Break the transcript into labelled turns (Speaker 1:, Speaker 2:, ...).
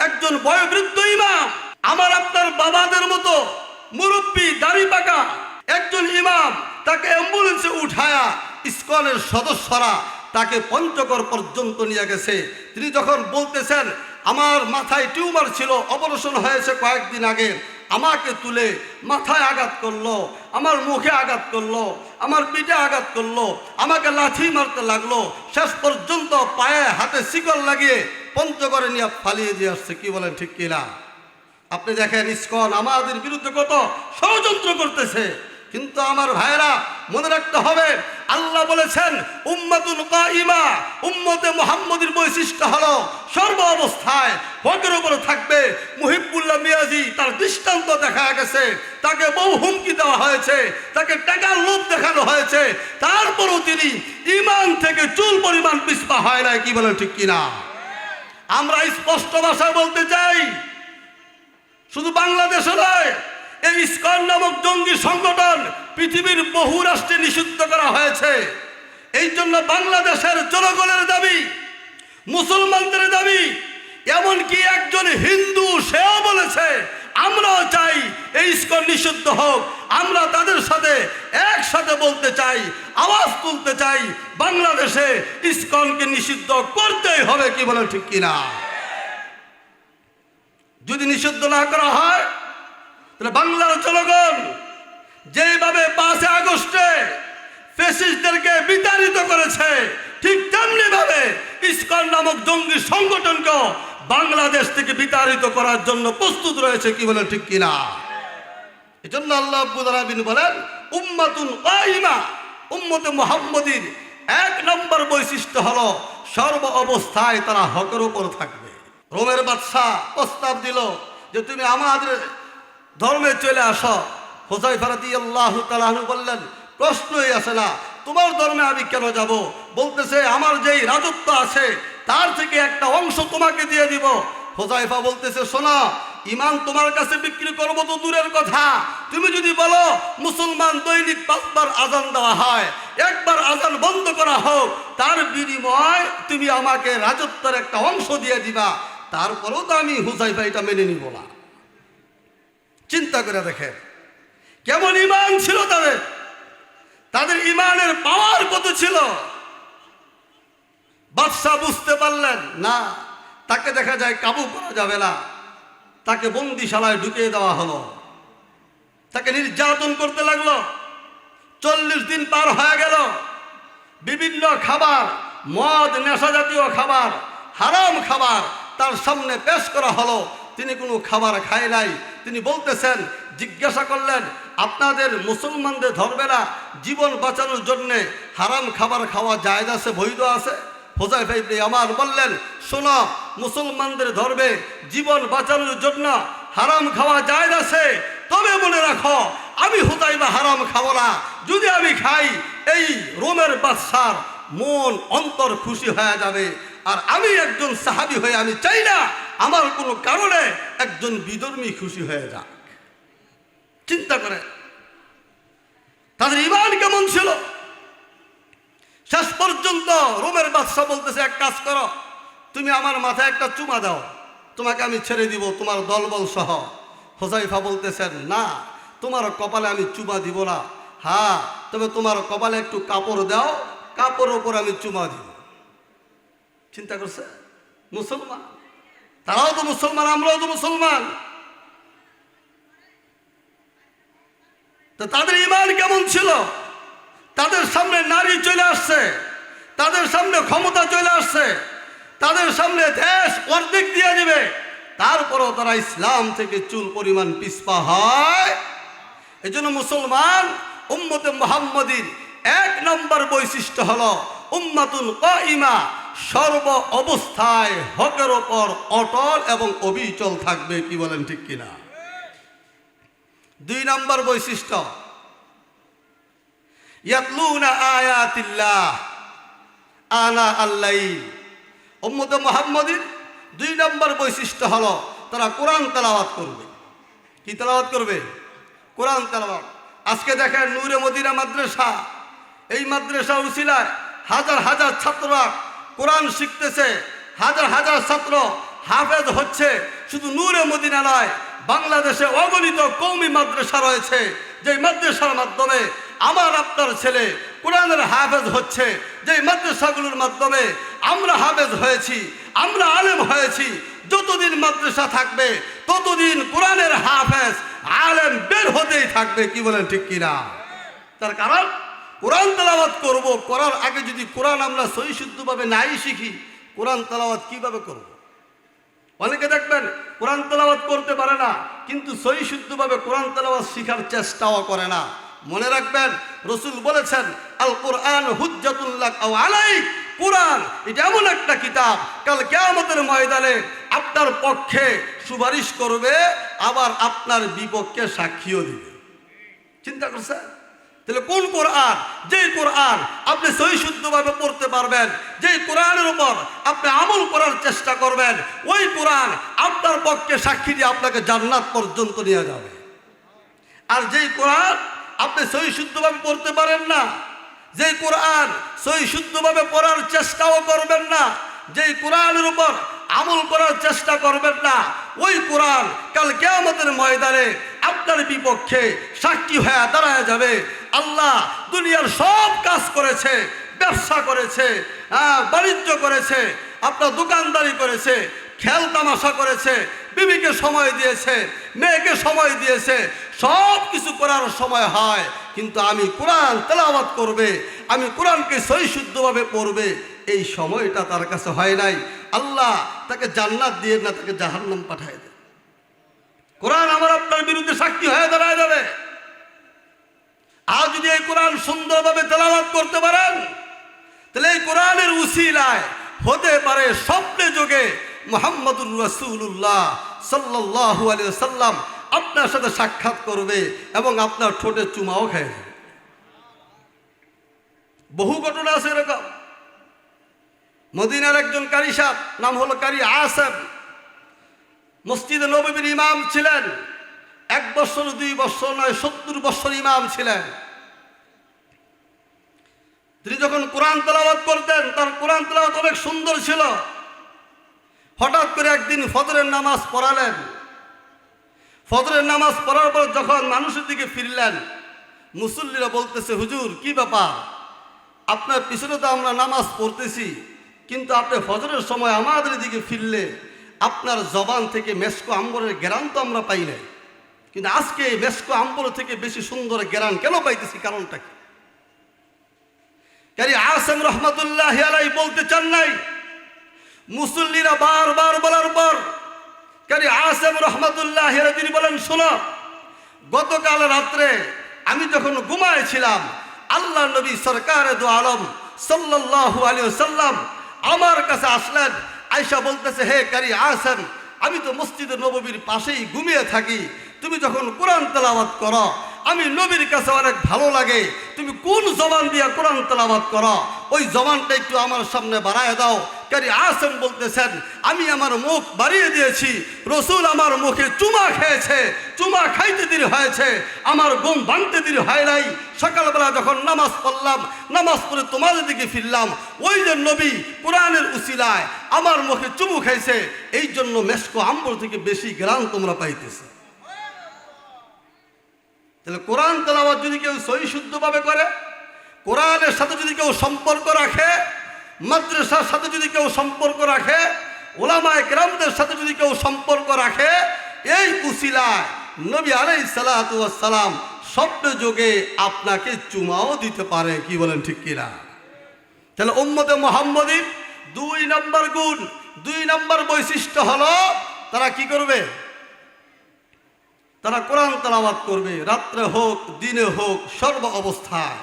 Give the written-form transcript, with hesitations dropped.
Speaker 1: একজন বয়োবৃদ্ধ ইমাম, আমার আপনার বাবাদের মতো মুরব্বী দাড়ি পাকা একজন ইমাম, তাকে অ্যাম্বুলেন্সে উঠায়া ইসকনের সদস্যরা তাকে পঞ্চগড় পর্যন্ত নিয়ে গেছে। তিনি যখন বলতেছেন আমার মাথায় টিউমার ছিল, অপারেশন হয়েছে কয়েকদিন আগে, আমাকে তুলে মাথায় আঘাত করলো, আমার মুখে আঘাত করলো, আমার পিঠে আঘাত করলো, আমাকে লাথি মারতে লাগলো, শেষ পর্যন্ত পায়ে হাতে শিকল লাগিয়ে পঞ্চগড়ে নিয়ে ফালিয়ে দিয়ে আসছে। কি বলেন ঠিক কিনা? আপনি দেখেন ইসকন আমাদের বিরুদ্ধে কত ষড়যন্ত্র করতেছে। কিন্তু আমার ভাইরা মনে রাখতে হবে, আল্লাহ বলেছেন উম্মাতুন কাইমা, উম্মতে মুহাম্মদীর বৈশিষ্ট্য হলো সর্ব অবস্থায় হকের উপরে থাকবে। মুহিবুল্লাহ মিয়াজি তার দৃষ্টান্ত দেখা গেছে, তাকে বহু হুমকি দেওয়া হয়েছে, তাকে টাকার লোভ দেখানো হয়েছে, তারপরও তিনি ইমান থেকে চুল পরিমাণ পিছপা হয় নাই। কি বলেন ঠিক কিনা? আমরা স্পষ্ট ভাষায় বলতে চাই, শুধু বাংলাদেশে নয়, এই ইসকন নামক জঙ্গি সংগঠন পৃথিবীর বহু রাষ্ট্রে নিষিদ্ধ করা হয়েছে। এই জন্য বাংলাদেশের জনগণের দাবি, মুসলমানদের দাবি, এমনকি একজন হিন্দু সেও বলেছে আমরাও চাই এই ইসকন নিষিদ্ধ হোক। আমরা তাদের সাথে একসাথে বলতে চাই, আওয়াজ তুলতে চাই, বাংলাদেশে ইসকনকে নিষিদ্ধ করতেই হবে। কি বলেন ঠিক কিনা? যদি নিষিদ্ধ না করা হয় তাহলে বাংলার জনগণ যেভাবে 5 আগস্টে ফ্যাসিস্টদেরকে বিতাড়িত করেছে, ঠিক তেমনি ভাবে ইসকন নামক জঙ্গি সংগঠনকে বাংলাদেশ থেকে বিতাড়িত করার জন্য প্রস্তুত রয়েছে। কি বলেন ঠিক কিনা? এজন্য আল্লাহ রাব্বুল আলামিন বলেন উম্মাতুন কাইমা, উম্মতে মুহাম্মদীর 1 নম্বর বৈশিষ্ট্য হলো সর্ব অবস্থায় তারা হকের উপর থাকবে। রোমের বাদশাহ প্রস্তাব দিল যে তুমি আমাদের ধর্মে চলে আসো। হুযায়ফা রাদিয়াল্লাহু তাআলা আনহু বললেন প্রশ্নই আসে না, তোমার ধর্মে আমি কেন যাব? বলতেছে আমার যেই রাজত্ব আছে তার থেকে একটা অংশ তোমাকে দিয়ে দিব। হুযায়ফা বলতেছে শোনো, ইমান তোমার কাছে বিক্রি করবো তো দূরের কথা, তুমি যদি বলো মুসলমান দৈনিক 5 বার আজান দেওয়া হয়, একবার আজান বন্ধ করা হোক, তার বিনিময় তুমি আমাকে রাজত্বের একটা অংশ দিয়ে দিবা, তারপরেও তো আমি হুযায়ফা এটা মেনে নিব না। চিন্তা করে দেখেন কেমন ইমান ছিল তাদের, তাদের ইমানের পাওয়ার কত ছিল। বাদশাহ বুঝতে পারলেন না, তাকে দেখা যায় কাবু করা যাবে না, তাকে বন্দিশালায় ঢুকিয়ে দেওয়া হলো, তাকে নির্যাতন করতে লাগলো। 40 দিন পার হয়ে গেল, বিভিন্ন খাবার, মদ, নেশা জাতীয় খাবার, হারাম খাবার তার সামনে পেশ করা হলো। তিনি কোনো খাবার খায় নাই। তিনি বলতেছেন, জিজ্ঞাসা করলেন আপনাদের মুসলমানদের ধর্মে না জীবন বাঁচানোর জন্যে হারাম খাবার খাওয়া জায়েজ আছে, বৈধ আছে? হুযায়ফা ইবনে ইয়ামান বললেন শোনো, মুসলমানদের ধর্মে জীবন বাঁচানোর জন্য হারাম খাওয়া জায়েজ আছে, তবে মনে রাখো আমি হুযায়ফা হারাম খাবো না। যদি আমি খাই এই রোমের বাদশার মন অন্তর খুশি হয়ে যাবে, আর আমি একজন সাহাবী হয়ে আমি চাই না আমার কোনো কারণে একজন বিধর্মী খুশি হয়ে যাক। চিন্তা করে তাদের ঈমান কেমন ছিল। শেষ পর্যন্ত রোমের বাদশা বলতেছে এক কাজ করো, তুমি আমার মাথায় একটা চুমা দাও, তোমাকে আমি ছেড়ে দিব তোমার দলবল সহ। হুযায়ফা বলতেছেন না, তোমার কপালে আমি চুমা দিব না, হ্যাঁ তবে তোমার কপালে একটু কাপড় দাও, কাপড়ের উপর আমি চুমা দিব। চিন্তা করছে মুসলমান, তারাও তো মুসলমান, আমরাও তো মুসলমান, তো তাদের ঈমান কেমন ছিল। তাদের সামনে নারী চলে আসছে, তাদের সামনে ক্ষমতা চলে আসছে, তাদের সামনে দেশ অর্ধেক দিয়ে দিবে, তারপরও তারা ইসলাম থেকে চুল পরিমাণ পিছপা হয়। এজন্য মুসলমান উম্মতে মুহাম্মদীর 1 নম্বর বৈশিষ্ট্য হলো উম্মাতুন কাইমা, সর্ব অবস্থায় হকের ওপর অটল এবং অবিচল থাকবে। কি বলেন ঠিক কিনা? 2 নম্বর বৈশিষ্ট্য ইয়াতলুনা আয়াতিল্লাহ আনা আল-লাইল। উম্মতে মুহাম্মদীর 2 নম্বর বৈশিষ্ট্য হলো তারা কোরআন তেলাওয়াত করবে। কি তেলাওয়াত করবে? কোরআন তেলাওয়াত। আজকে দেখেন নূরে মদিনা মাদ্রাসা, এই মাদ্রাসা উসিলায় হাজার হাজার ছাত্ররা কোরআন শিখতেছে, হাজার হাজার ছাত্র হাফেজ হচ্ছে শুধু নূরে মদিনা নয়, বাংলাদেশে অগণিত কওমি মাদ্রাসা রয়েছে, যে মাদ্রাসার মাধ্যমে আমার আপনার ছেলে কোরআনের হাফেজ হচ্ছে, যে মাদ্রাসাগুলোর মাধ্যমে আমরা হাফেজ হয়েছি, আমরা আলেম হয়েছি। যতদিন মাদ্রাসা থাকবে ততদিন কোরআনের হাফেজ আলেম বের হতেই থাকবে। কি বলেন ঠিক কিনা? তার কারণ কোরআন তেলাওয়াত করব, করার আগে যদি কোরআন আমরা সহি শুদ্ধভাবে নাই শিখি, কোরআন তেলাওয়াত কিভাবে করব? অনেকে দেখবেন কোরআন তেলাওয়াত করতে পারে না, কিন্তু সহি শুদ্ধভাবে কোরআন তেলাওয়াত শিখার চেষ্টাও করে না। মনে রাখবেন, রাসূল বলেছেন, আল কোরআন হুজ্জাতুল লাক আও আলাইক। কোরআন এটা এমন একটা কিতাব, কাল কিয়ামতের ময়দানে আপনার পক্ষে সুপারিশ করবে, আবার আপনার বিপক্ষে সাক্ষীও দিবে। চিন্তা করছেন? তাহলে কোন কোরআন? যেই কোরআন আপনি সহি শুদ্ধভাবে পড়তে পারবেন, যেই কোরআনের উপর আপনি আমল করার চেষ্টা করবেন, ওই কোরআন আপনার পক্ষে সাক্ষী দিয়ে আপনাকে জান্নাত পর্যন্ত নিয়ে যাবে। আর যেই কোরআন আপনি সহি শুদ্ধভাবে পড়তে পারেন না, যেই কোরআন সহি শুদ্ধভাবে পড়ার চেষ্টাও করবেন না, যেই কোরআনের উপর আমল করার চেষ্টা করবেন না, ওই কোরআন কাল কিয়ামতের ময়দানে আপনার বিপক্ষে সাক্ষী হয়ে দাঁড়ায় যাবে। আল্লাহ দুনিয়ার সব কাজ করেছে, ব্যবসা করেছে, বাণিজ্য করেছে, আপনার দোকানদারি করেছে, খেল তামাশা করেছে, বিবিকে সময় দিয়েছে, মেয়েকে সময় দিয়েছে, সব কিছু করার সময় হয়, কিন্তু আমি কোরআন তেলাওয়াত করবে, আমি কোরআনকে সহি শুদ্ধভাবে পড়বে, এই সময়টা তার কাছে হয় নাই। আল্লাহ তাকে জান্নাত দিয়ে না, তাকে জাহান্নাম পাঠায় দেয়। কোরআন আমার আপনার বিরুদ্ধে সাক্ষী হয়ে দাঁড়ায় যাবে। আর যদি এই কোরআন সুন্দরভাবে তেলাওয়াত করতে পারেন, তাহলে এই কোরআনের উসিলায় হতে পারে স্বপ্নে যোগে মুহাম্মদুর রাসূলুল্লাহ সাল্লাল্লাহু আলাইহি ওয়াসাল্লাম আপনার সাথে সাক্ষাৎ করবে এবং আপনার ঠোঁটে চুমাও খায়। বহু ঘটনা আছে এরকম। মদিনার একজন কারি সাহেব, নাম হলো কারি আসেম, মসজিদে নববীর ইমাম ছিলেন। 1 বছর 2 বছর নয়, 70 বছর ইমাম ছিলেন। তিনি যখন কোরআন তেলাওয়াত করতেন, তার কোরআন তেলাওয়াত অনেক সুন্দর ছিল। হঠাৎ করে একদিন ফজরের নামাজ পড়ালেন। ফজরের নামাজ পড়ার পর যখন মানুষের দিকে ফিরলেন, মুসল্লিরা বলতেছে, হুজুর কি ব্যাপার, আপনার পিছনে তো আমরা নামাজ পড়তেছি, কিন্তু আপনি ফজরের সময় আমাদের দিকে ফিরলে আপনার জবান থেকে মেসকো আম্বরের গ্রান তো আমরা পাই নাই, কিন্তু আজকে মেসকো আম্বর থেকে বেশি সুন্দর গ্রান কেন পাইতেছি, কারণটা কি? কারি আসেম রহমাতুল্লাহ আলাইহি বলতে চান নাই। মুসল্লিরা বারবার বলার পর কারি আসেম রহমাতুল্লাহ আলাইহি তিনি বলেন, শোনো, গতকাল রাত্রে আমি যখন ঘুমাইছিলাম, আল্লাহ নবী সরকারে দু আলম সাল্লাল্লাহু আলাইহি ওয়াসাল্লাম আমার কাছে আসলেন। আয়েশা বলতেছে, হে কারি আসেম, আমি তো মসজিদে নববীর পাশেই ঘুমিয়ে থাকি, তুমি যখন কোরআন তেলাওয়াত করো আমি নবীর কাছে অনেক ভালো লাগে, তুমি কোন জবান দিয়ে কোরআন তেলাওয়াত করো, ওই জবানটা একটু আমার সামনে বাড়ায় দাও। কারি আসেম বলতেছেন, আমি আমার মুখ বাড়িয়ে দিয়েছি, রসুল আমার মুখে চুমা খেয়েছে, চুমা খাইতে দেরি হয়েছে, আমার ঘুম ভাঙতে দেরি হয় নাই। সকালবেলা যখন নামাজ পড়লাম, নামাজ পড়ে তোমাদের দিকে ফিরলাম, ওই যে নবী কোরআনের উসিলায় আমার মুখে চুমু খাইছে, এই জন্য মেসকো আম্বর থেকে বেশি গ্রাম তোমরা পাইতেছে। তাহলে কোরআন তেলাওয়াত যদি কেউ সহি শুদ্ধভাবে করে, কোরআনের সাথে যদি কেউ সম্পর্ক রাখে, মাদ্রাসার সাথে যদি কেউ সম্পর্ক রাখে, ওলামায়ে কেরামদের সাথে যদি কেউ সম্পর্ক রাখে, এই উসিলায় নবী আলাইহিস সালাতু ওয়াস সালাম স্বপ্নে যোগে আপনাকে চুমাও দিতে পারে। কি বলেন ঠিক কিনা? তাহলে উম্মতে মুহাম্মদীর 2 নম্বর গুণ, 2 নম্বর বৈশিষ্ট্য হলো তারা কি করবে? তারা কোরআন তেলাওয়াত করবে, রাত্রে হোক দিনে হোক সর্ব অবস্থায়।